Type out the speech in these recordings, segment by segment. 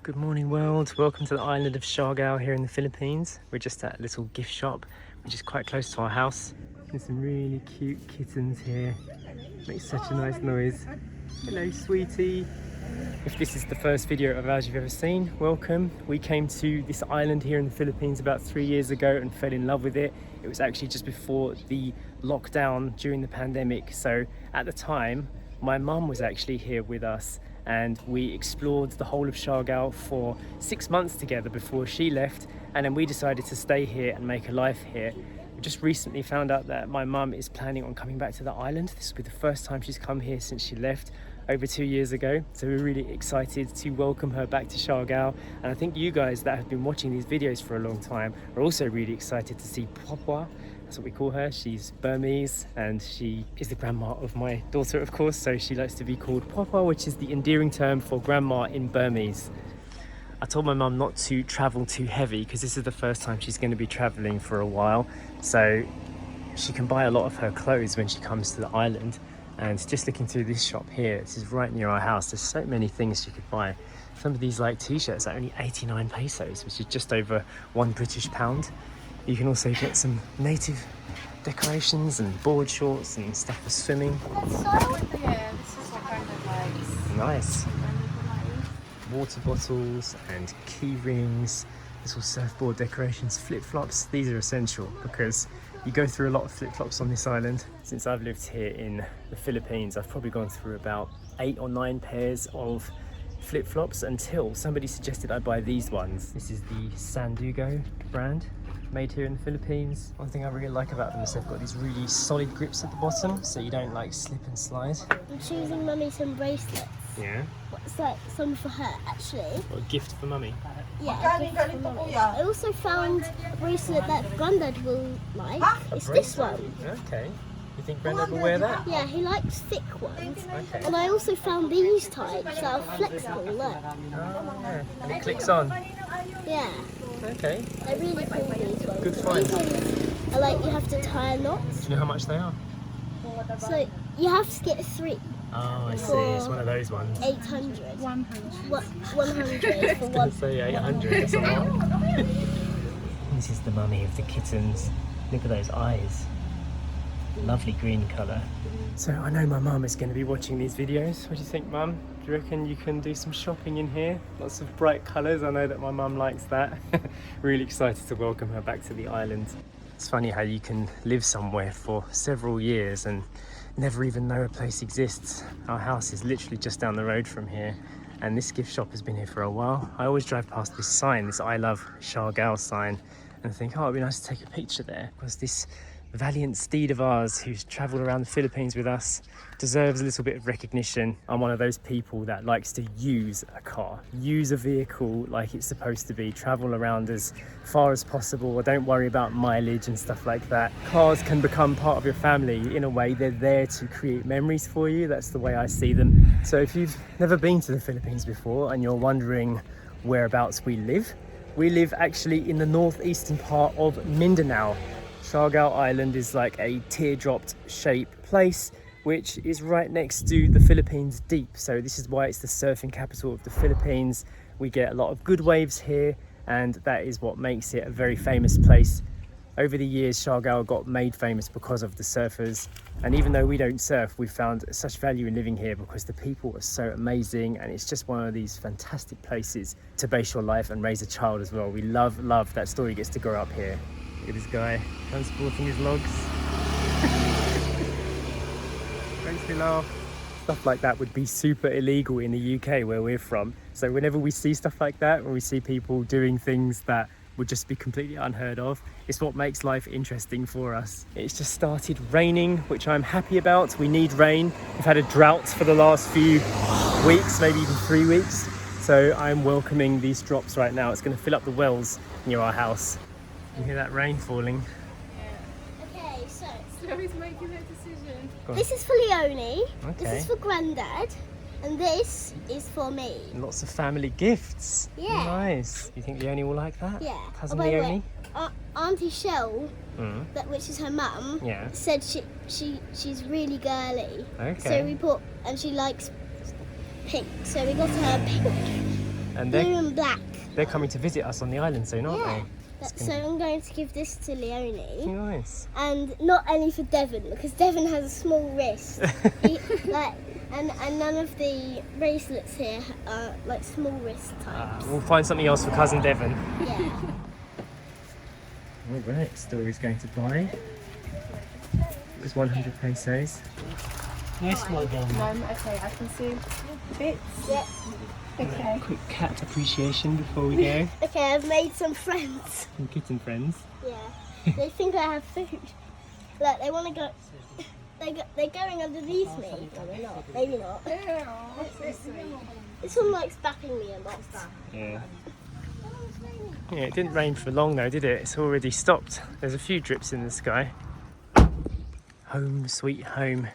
Good morning world, welcome to the island of Siargao here in the Philippines. We're just at a little gift shop which is quite close to our house. There's some really cute kittens here, makes such a nice noise. Hello sweetie. If this is the first video of ours you've ever seen, welcome. We came to this island here in the Philippines about 3 years ago and fell in love with it. It was actually just before the lockdown during the pandemic, so at the time my mum was actually here with us and we explored the whole of Siargao for 6 months together before she left, and then we decided to stay here and make a life here. We just recently found out that my mum is planning on coming back to the island. This will be the first time she's come here since she left over 2 years ago, so we're really excited to welcome her back to Siargao. And I think you guys that have been watching these videos for a long time are also really excited to see Phwah Phwah. That's what we call her. She's Burmese and she is the grandma of my daughter, of course, so she likes to be called Phwah Phwah, which is the endearing term for grandma in Burmese. I told my mum not to travel too heavy because this is the first time she's going to be traveling for a while, so she can buy a lot of her clothes when she comes to the island. And just looking through this shop here, this is right near our house, there's so many things you could buy. Some of these like t-shirts are only 89 pesos, which is just over £1 British. You can also get some native decorations and board shorts and stuff for swimming. Yeah, this is what kind of like... Nice. Water bottles and key rings, little surfboard decorations, flip-flops. These are essential because you go through a lot of flip-flops on this island. Since I've lived here in the Philippines, I've probably gone through about 8 or 9 pairs of flip-flops until somebody suggested I buy these ones. This is the Sandugo brand, made here in the Philippines. One thing I really like about them is they've got these really solid grips at the bottom, so you don't like slip and slide. I'm choosing Mummy some bracelets. Yeah. What's that? Some for her, actually. What a gift for Mummy. Yeah, a gift for Mummy. I also found a bracelet that Grandad will like. It's this one. Okay. You think Grandad will wear that? Yeah, he likes thick ones. Okay. And I also found these types that are flexible, look. Oh, yeah. And it clicks on. Yeah, Okay. they're really cool, these ones. Good find. These ones are like you have to tie a knot. Do you know how much they are? So you have to get 3. Oh, I see. It's one of those ones. 800. 100. 100 for one. Say 800. That's a lot. This is the mummy of the kittens. Look at those eyes. Lovely green colour. So I know my mum is going to be watching these videos. What do you think, Mum? Do you reckon you can do some shopping in here? Lots of bright colours. I know that my mum likes that. Really excited to welcome her back to the island. It's funny how you can live somewhere for several years and never even know a place exists. Our house is literally just down the road from here, and this gift shop has been here for a while. I always drive past this sign, this I love Siargao sign, and think, oh, it'd be nice to take a picture there, because this valiant steed of ours who's travelled around the Philippines with us deserves a little bit of recognition. I'm one of those people that likes to use a car, use a vehicle like it's supposed to be, travel around as far as possible. I don't worry about mileage and stuff like that. Cars can become part of your family in a way. They're there to create memories for you. That's the way I see them. So if you've never been to the Philippines before and you're wondering whereabouts we live actually in the northeastern part of Mindanao. Siargao Island is like a teardropped shaped place which is right next to the Philippines Deep. So this is why it's the surfing capital of the Philippines. We get a lot of good waves here, and that is what makes it a very famous place. Over the years, Siargao got made famous because of the surfers. And even though we don't surf, we've found such value in living here because the people are so amazing, and it's just one of these fantastic places to base your life and raise a child as well. We love that Story gets to grow up here. Look at this guy transporting his logs. Makes me laugh. Stuff like that would be super illegal in the UK where we're from. So whenever we see stuff like that, when we see people doing things that would just be completely unheard of, it's what makes life interesting for us. It's just started raining, which I'm happy about. We need rain. We've had a drought for the last few weeks, maybe even 3 weeks. So I'm welcoming these drops right now. It's going to fill up the wells near our house. You hear that rain falling? Okay, so Chloe's making her decision. this is for Leonie, Okay. this is for Grandad, and this is for me. Lots of family gifts. Yeah. Nice. You think Leonie will like that? Yeah. Cousin Oh, by the way, Leonie? Auntie Shell, Mm. which is her mum, Yeah. said she's really girly. Okay. So we and she likes pink, so we got her pink. And blue and black. they're coming to visit us on the island soon, aren't Yeah. they? So I'm going to give this to Leonie. Nice. And not any for Devon, because Devon has a small wrist. And none of the bracelets here are like small wrist types. We'll find something else for cousin Devon. Yeah. Alright, Story's going to buy. It was 100 pesos. Nice one, Irma. Okay, I can see bits. Yeah. Okay. Quick cat appreciation before we go. Okay, I've made some friends. Some kitten friends. Yeah. They think I have food. Like, they want to go... They're going underneath me. No, they're not. Maybe not. This one likes backing me a lot. Yeah. Yeah, it didn't rain for long though, did it? It's already stopped. There's a few drips in the sky. Home sweet home.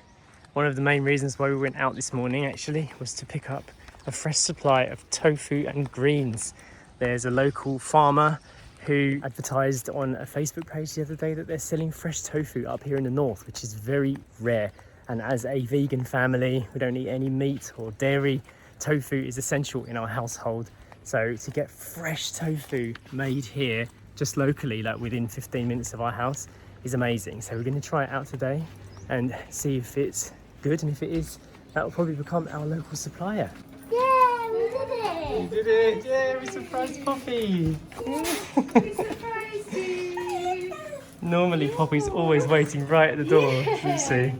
One of the main reasons why we went out this morning actually was to pick up a fresh supply of tofu and greens. There's a local farmer who advertised on a Facebook page the other day that they're selling fresh tofu up here in the north, which is very rare. And as a vegan family, we don't eat any meat or dairy. Tofu is essential in our household. So to get fresh tofu made here, just locally, like within 15 minutes of our house, is amazing. So we're going to try it out today and see if it's good. And if it is, that will probably become our local supplier. Yeah, we did it! We did it! Yeah, we surprised Poppy! We surprised you! Normally Poppy's always waiting right at the door, you see.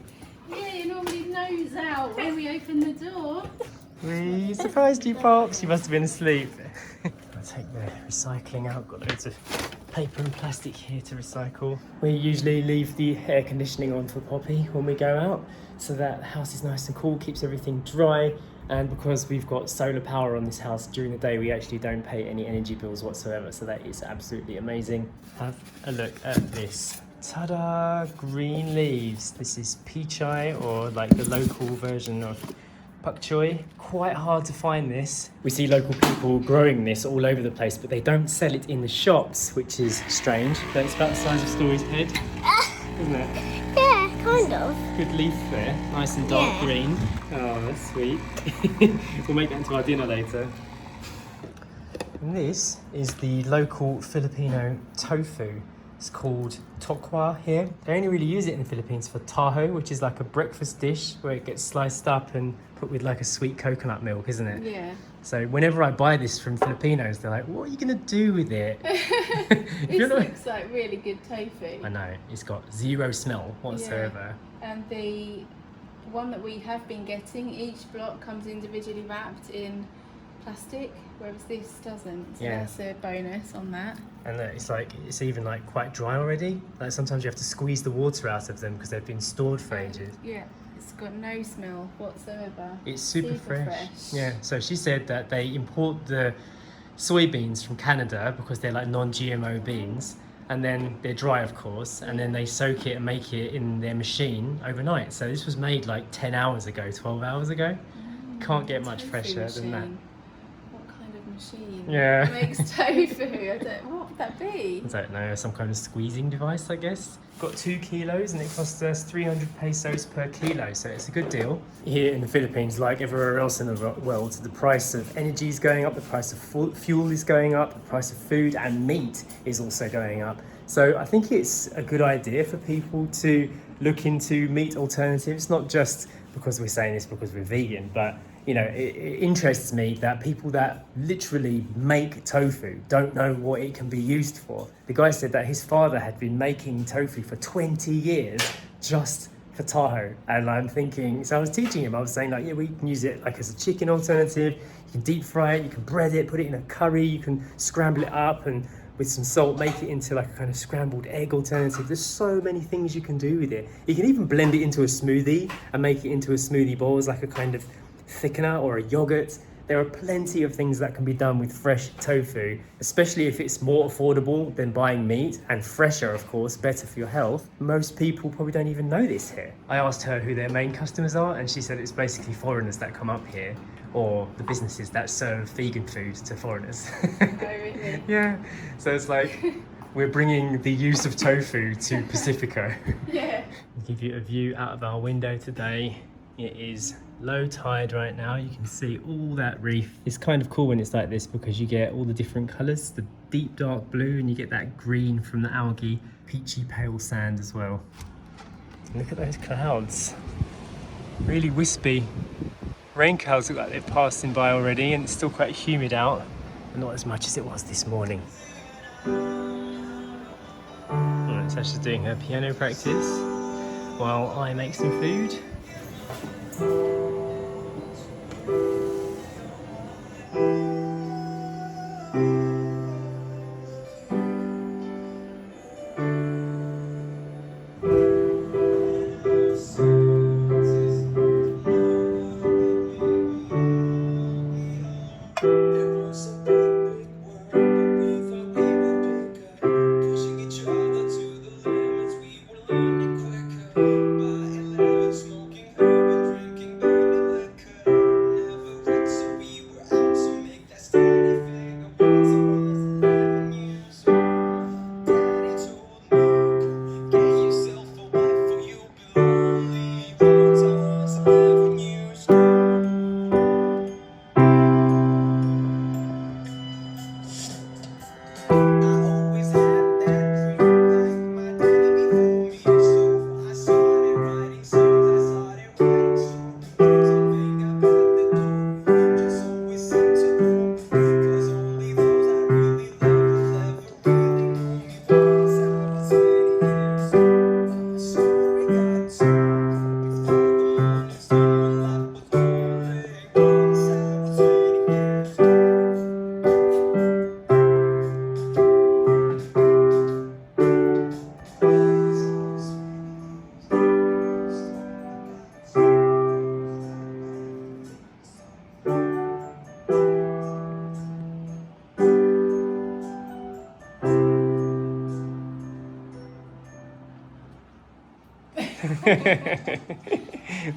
Yeah, you normally nose out when we open the door. We surprised you, Pops. You must have been asleep. I'll take the recycling out. Got loads of paper and plastic here to recycle. We usually leave the air conditioning on for Poppy when we go out, so that the house is nice and cool, keeps everything dry. And because we've got solar power on this house during the day, we actually don't pay any energy bills whatsoever. So that is absolutely amazing. Have a look at this. Ta-da! Green leaves. This is pichai, or like the local version of pak choy. Quite hard to find this. We see local people growing this all over the place, but they don't sell it in the shops, which is strange. That's about the size of Story's head, isn't it? Yeah, kind of. Good leaf there, nice and dark green. Oh, that's sweet. We'll make that into our dinner later. And this is the local Filipino tofu. It's called tokwa here. They only really use it in the Philippines for taho, which is like a breakfast dish where it gets sliced up and put with like a sweet coconut milk, isn't it? Yeah. So whenever I buy this from Filipinos, they're like, what are you going to do with it? This looks like really good tofu. I know, it's got zero smell whatsoever. Yeah. And the one that we have been getting, each block comes individually wrapped in plastic, whereas this doesn't. So that's a bonus on that. And it's even like quite dry already. Like sometimes you have to squeeze the water out of them because they've been stored for ages. Yeah, it's got no smell whatsoever. It's super fresh. Yeah, so she said that they import the soybeans from Canada because they're like non-GMO beans, and then they're dry, of course, and then they soak it and make it in their machine overnight. So this was made like 10 hours ago, 12 hours ago. Can't get much fresher than that. What kind of machine makes tofu? What would that be? I don't know, some kind of squeezing device, I guess. Got 2 kilos and it cost us 300 pesos per kilo, so it's a good deal. Here in the Philippines, like everywhere else in the world, the price of energy is going up, the price of fuel is going up, the price of food and meat is also going up. So I think it's a good idea for people to look into meat alternatives, not just because we're saying this because we're vegan, but you know, it interests me that people that literally make tofu don't know what it can be used for. The guy said that his father had been making tofu for 20 years just for taho. And I'm thinking, so I was teaching him, I was saying like, yeah, we can use it like as a chicken alternative. You can deep fry it, you can bread it, put it in a curry, you can scramble it up and with some salt, make it into like a kind of scrambled egg alternative. There's so many things you can do with it. You can even blend it into a smoothie and make it into a smoothie bowl as like a kind of thickener or a yogurt. There are plenty of things that can be done with fresh tofu, especially if it's more affordable than buying meat and fresher, of course, better for your health. Most people probably don't even know this here. I asked her who their main customers are and she said it's basically foreigners that come up here or the businesses that serve vegan food to foreigners. Oh, really? Yeah, so it's like we're bringing the use of tofu to Pacifico. Yeah. I'll give you a view out of our window today. It is low tide right now. You can see all that reef. It's kind of cool when it's like this because you get all the different colours, the deep dark blue, and you get that green from the algae, peachy pale sand as well. Look at those clouds. Really wispy. Rain clouds look like they've passed by already, and it's still quite humid out, but not as much as it was this morning. Sasha's doing her piano practice while I make some food.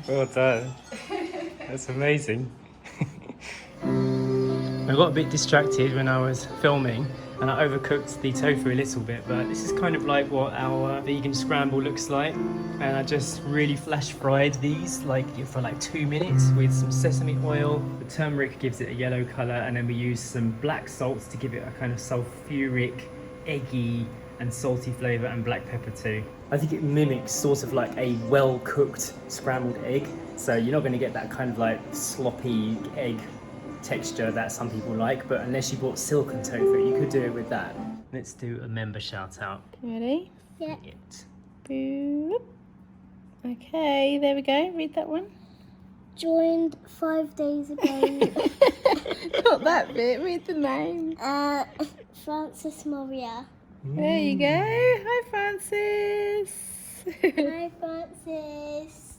Well done. That's amazing. I got a bit distracted when I was filming and I overcooked the tofu a little bit, but this is kind of like what our vegan scramble looks like. And I just really flash fried these for like 2 minutes with some sesame oil. The turmeric gives it a yellow color, and then we use some black salts to give it a kind of sulfuric, eggy and salty flavor, and black pepper too. I think it mimics sort of like a well-cooked scrambled egg, so you're not going to get that kind of like sloppy egg texture that some people like, but unless you bought silken tofu, you could do it with that. Let's do a member shout out. Ready? Yeah. Boop. Okay, there we go. Read that one. Joined 5 days ago. Not that bit. Read the name. Francis Moria. There you go. Hi, Francis. Hi, Francis.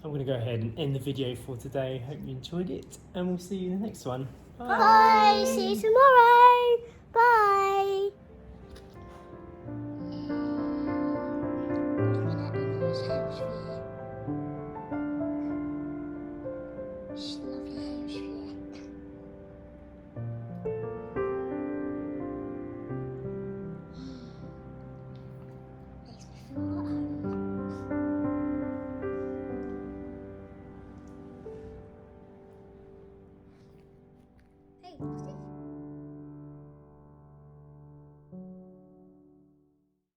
I'm going to go ahead and end the video for today. Hope you enjoyed it, and we'll see you in the next one. Bye. See you tomorrow.